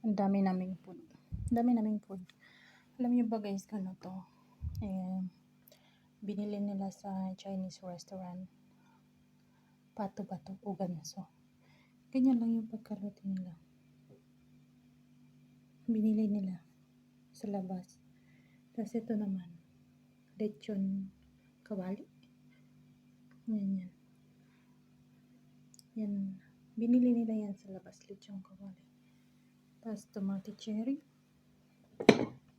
Ang dami naming food. Ang dami naming food. Alam niyo ba guys, ano to? Binili nila sa Chinese restaurant. Pato ba to? O ganso. Ganyan lang yung pagkaluto nila. Binili nila sa labas. Tapos ito naman, lechon kawali. Yan. Yan. Binili nila yan sa labas, lechon kawali. Tapos tomato cherry.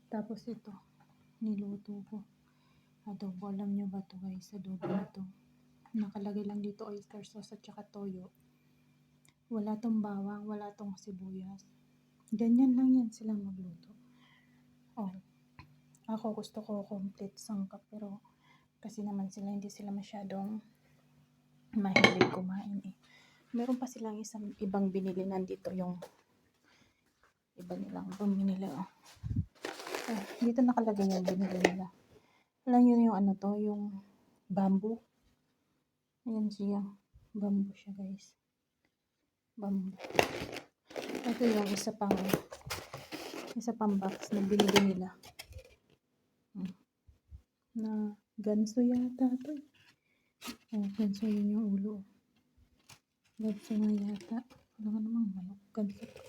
Tapos ito, niluto ko. Adobo. Alam nyo ba to guys? Adobo na to. Nakalagay lang dito oyster sauce at saka toyo. Wala tong bawang, wala tong sibuyas. Ganyan lang yan sila magluto. Oh, ako gusto ko complete sangkap, pero kasi naman sila hindi sila masyadong mahilig kumain eh. Meron pa silang isang ibang binili, nandito yung iba nilang binili oh. Dito nakalagay yung binili nila. Alam nyo yung ano to, yung bamboo. Ayan siya. Bamboo siya guys. Bamboo. Ito yung isa pang box na binili nila. Na ganso yata to. Oh, ganso yun yung ulo. Ganso nga yata. Wala nga namang manok. Ganso to.